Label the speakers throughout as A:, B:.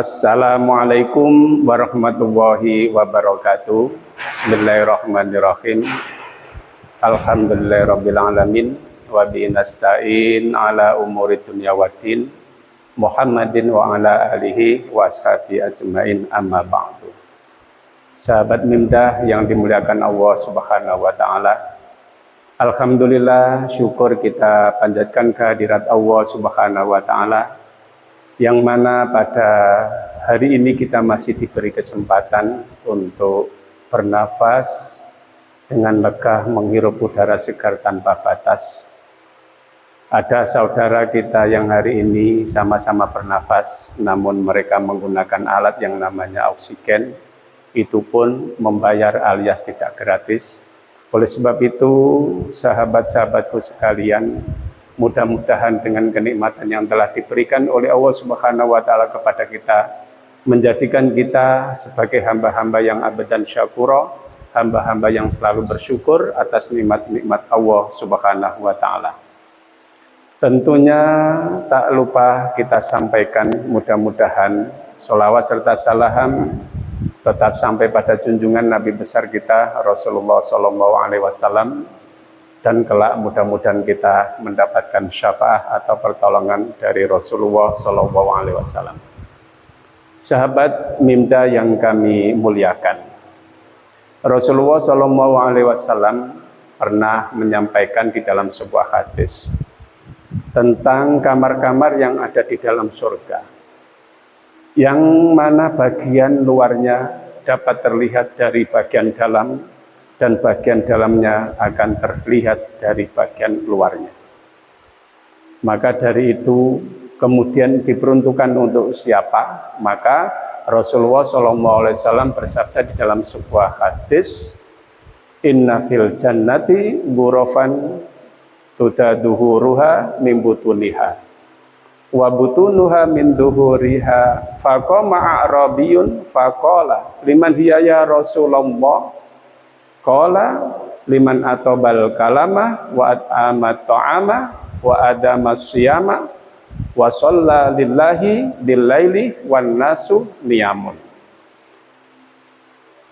A: Assalamualaikum warahmatullahi wabarakatuh. Bismillahirrahmanirrahim. Alhamdulillahirabbil alamin wa bihi nasta'in ala umuri dunya waddin. Muhammadin wa ala alihi wa ashabihi ajmain, amma ba'du. Sahabat Mimdah yang dimuliakan Allah Subhanahu wa taala. Alhamdulillah, syukur kita panjatkan kehadirat Allah Subhanahu wa taala, yang mana pada hari ini kita masih diberi kesempatan untuk bernafas dengan lega menghirup udara segar tanpa batas. Ada saudara kita yang hari ini sama-sama bernafas, namun mereka menggunakan alat yang namanya oksigen, itu pun membayar alias tidak gratis. Oleh sebab itu, sahabat-sahabatku sekalian, mudah-mudahan dengan kenikmatan yang telah diberikan oleh Allah Subhanahu wa taala kepada kita, menjadikan kita sebagai hamba-hamba yang abadan syakura, hamba-hamba yang selalu bersyukur atas nikmat-nikmat Allah Subhanahu wa taala. Tentunya tak lupa kita sampaikan, mudah-mudahan sholawat serta salam tetap sampai pada junjungan Nabi besar kita Rasulullah SAW, dan kelak mudah-mudahan kita mendapatkan syafaat atau pertolongan dari Rasulullah SAW. Sahabat Mimdah yang kami muliakan, Rasulullah SAW pernah menyampaikan di dalam sebuah hadis tentang kamar-kamar yang ada di dalam surga, yang mana bagian luarnya dapat terlihat dari bagian dalam, dan bagian dalamnya akan terlihat dari bagian luarnya. Maka dari itu kemudian diperuntukkan untuk siapa? Maka Rasulullah SAW bersabda di dalam sebuah hadis, Inna fil jannati ghurafan tudaduhuruha min butuniha wa butunuha min duhuriha faqama a'rabiyun faqala liman hiya ya Rasulullah. Qala liman atobal kalama wa at'amat ta'ama wa adamas siyama wa shalla lillahi billaili wan nasu niyamun.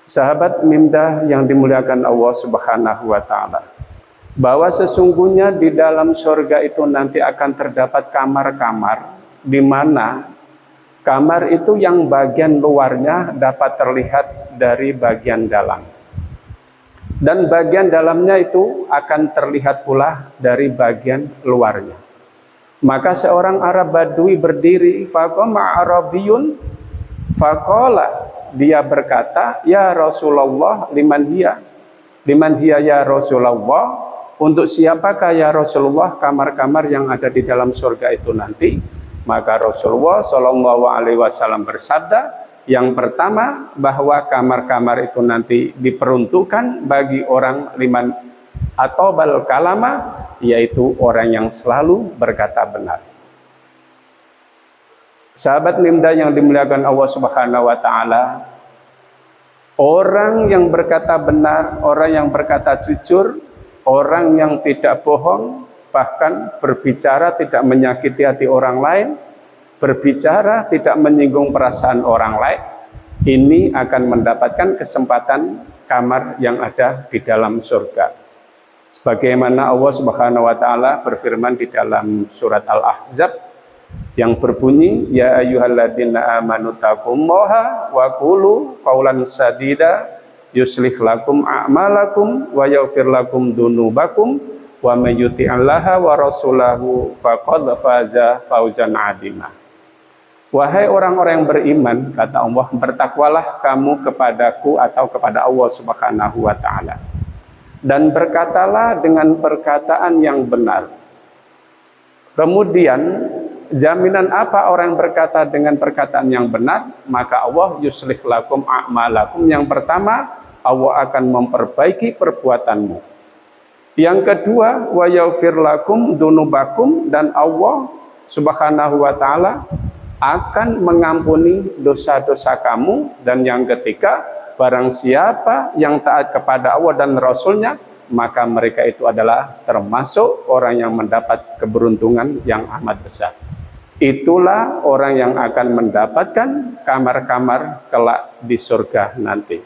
A: Sahabat Mimdah yang dimuliakan Allah Subhanahu wa taala, bahwa sesungguhnya di dalam surga itu nanti akan terdapat kamar-kamar, di mana kamar itu yang bagian luarnya dapat terlihat dari bagian dalam, dan bagian dalamnya itu akan terlihat pula dari bagian luarnya. Maka seorang Arab Badui berdiri, faqama Arabiyun faqala, dia berkata, ya Rasulullah, liman hiya ya Rasulullah, untuk siapakah ya Rasulullah kamar-kamar yang ada di dalam surga itu nanti? Maka Rasulullah SAW bersabda, yang pertama, bahwa kamar-kamar itu nanti diperuntukkan bagi orang liman atau bal kalama, yaitu orang yang selalu berkata benar. Sahabat Mimdah yang dimuliakan Allah Subhanahu wa taala, orang yang berkata benar, orang yang berkata jujur, orang yang tidak bohong, bahkan berbicara tidak menyakiti hati orang lain, berbicara tidak menyinggung perasaan orang lain, ini akan mendapatkan kesempatan kamar yang ada di dalam surga. Sebagaimana Allah Subhanahu wa taala berfirman di dalam surat Al-Ahzab yang berbunyi, ya ayyuhalladzina amanu taqullaha wa qulu qaulan sadida yuslih lakum a'malakum wa yaghfir lakum dzunubakum wa may yuti'allaha wa rasulahu faqad faza fauzan 'azima. Wahai orang-orang yang beriman, kata Allah, bertakwalah kamu kepadaku atau kepada Allah Subhanahu wa taala, dan berkatalah dengan perkataan yang benar. Kemudian jaminan apa orang yang berkata dengan perkataan yang benar? Maka Allah yuslih lakum a'malakum. Yang pertama, Allah akan memperbaiki perbuatanmu. Yang kedua, wa yaghfir lakum dzunubakum, dan Allah Subhanahu wa taala akan mengampuni dosa-dosa kamu. Dan yang ketiga, barang siapa yang taat kepada Allah dan Rasulnya, maka mereka itu adalah termasuk orang yang mendapat keberuntungan yang amat besar. Itulah orang yang akan mendapatkan kamar-kamar kelak di surga nanti.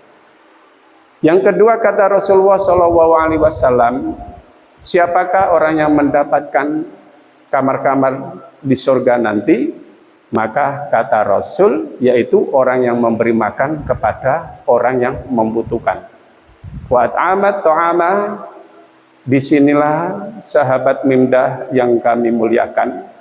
A: Yang kedua, kata Rasulullah SAW, siapakah orang yang mendapatkan kamar-kamar di surga nanti? Maka kata Rasul, yaitu orang yang memberi makan kepada orang yang membutuhkan. Wa at'amat ta'ama, disinilah sahabat Mimdah yang kami muliakan,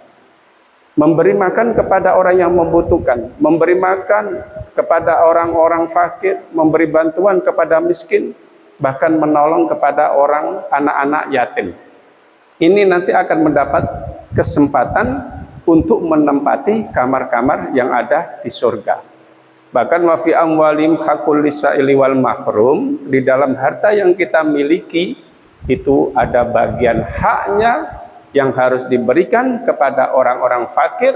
A: memberi makan kepada orang yang membutuhkan, memberi makan kepada orang-orang fakir, memberi bantuan kepada miskin, bahkan menolong kepada orang anak-anak yatim. Ini nanti akan mendapat kesempatan untuk menempati kamar-kamar yang ada di surga. Bahkan wa fi amwalim hakul lisaili wal mahrum, di dalam harta yang kita miliki itu ada bagian haknya yang harus diberikan kepada orang-orang fakir,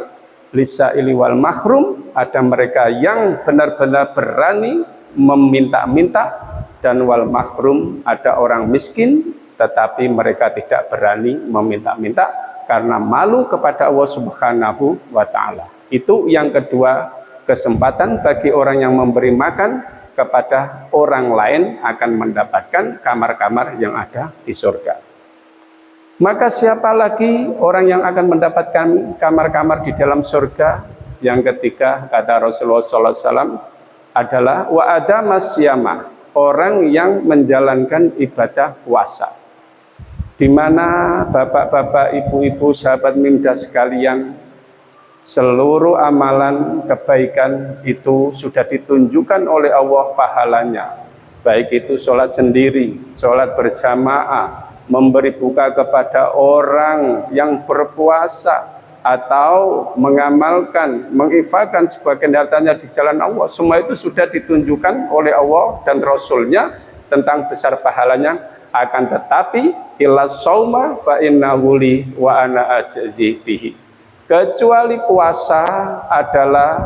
A: lisaili wal mahrum, ada mereka yang benar-benar berani meminta-minta, dan wal mahrum, ada orang miskin tetapi mereka tidak berani meminta-minta karena malu kepada Allah Subhanahu wa Ta'ala. Itu yang kedua, kesempatan bagi orang yang memberi makan kepada orang lain akan mendapatkan kamar-kamar yang ada di surga. Maka siapa lagi orang yang akan mendapatkan kamar-kamar di dalam surga? Yang ketiga, kata Rasulullah SAW, adalah wa adamas siyama, orang yang menjalankan ibadah puasa. Di mana bapak-bapak, ibu-ibu, sahabat Mimdah sekalian, seluruh amalan kebaikan itu sudah ditunjukkan oleh Allah pahalanya. Baik itu sholat sendiri, sholat berjamaah, memberi buka kepada orang yang berpuasa, atau mengamalkan, menginfakkan sebagian hartanya di jalan Allah. Semua itu sudah ditunjukkan oleh Allah dan Rasulnya tentang besar pahalanya. Akan tetapi illa shauma fa innahu li wa ana ajzi bihi, kecuali puasa adalah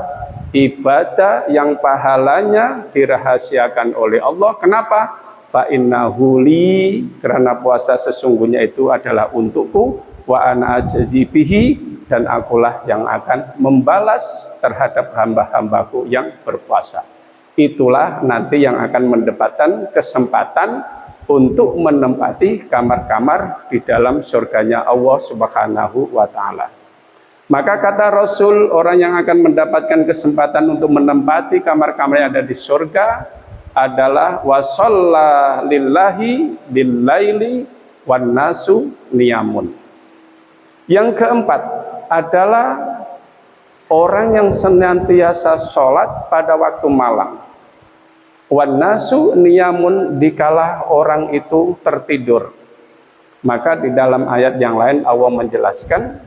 A: ibadah yang pahalanya dirahasiakan oleh Allah. Kenapa? Fa innahu li, karena puasa sesungguhnya itu adalah untukku, wa ana ajzi bihi, dan akulah yang akan membalas terhadap hamba-hambaku yang berpuasa. Itulah nanti yang akan mendapatkan kesempatan untuk menempati kamar-kamar di dalam surganya Allah Subhanahu wa Ta'ala. Maka kata Rasul, orang yang akan mendapatkan kesempatan untuk menempati kamar-kamar yang ada di surga adalah wasalla lillahi billaili wan nasu niyamun. Yang keempat adalah orang yang senantiasa sholat pada waktu malam. Wan nasu niyamun, dikala orang itu tertidur. Maka di dalam ayat yang lain Allah menjelaskan,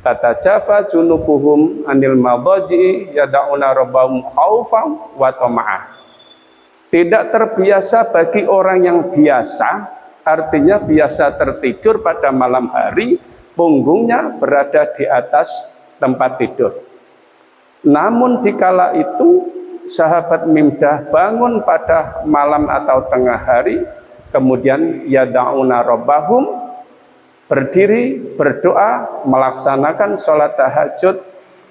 A: tatajafa junubuhum anil madaji yada'una rabbahum khaufan wa tama'ah. Tidak terbiasa bagi orang yang biasa, artinya biasa tertidur pada malam hari, punggungnya berada di atas tempat tidur. Namun dikala itu sahabat Mimdah bangun pada malam atau tengah hari, kemudian yada'una rabbahum, berdiri, berdoa, melaksanakan sholat tahajud,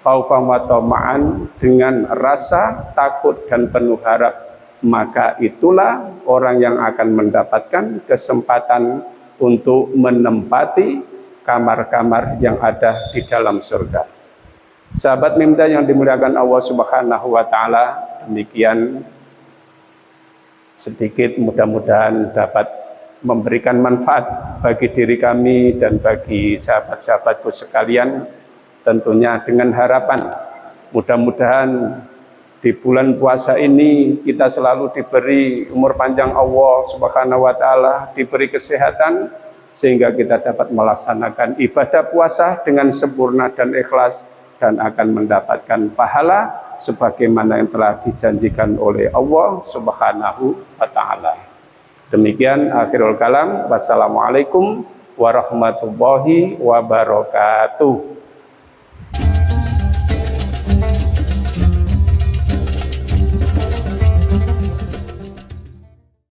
A: khaufan wa tama'an, dengan rasa takut dan penuh harap. Maka itulah orang yang akan mendapatkan kesempatan untuk menempati kamar-kamar yang ada di dalam surga. Sahabat Mimdah yang dimuliakan Allah Subhanahu wa Ta'ala, demikian sedikit, mudah-mudahan dapat memberikan manfaat bagi diri kami dan bagi sahabat-sahabatku sekalian, tentunya dengan harapan mudah-mudahan di bulan puasa ini kita selalu diberi umur panjang Allah Subhanahu wa Ta'ala, diberi kesehatan sehingga kita dapat melaksanakan ibadah puasa dengan sempurna dan ikhlas, dan akan mendapatkan pahala sebagaimana yang telah dijanjikan oleh Allah Subhanahu wa Ta'ala. Demikian akhirul kalam. Wassalamualaikum warahmatullahi wabarakatuh.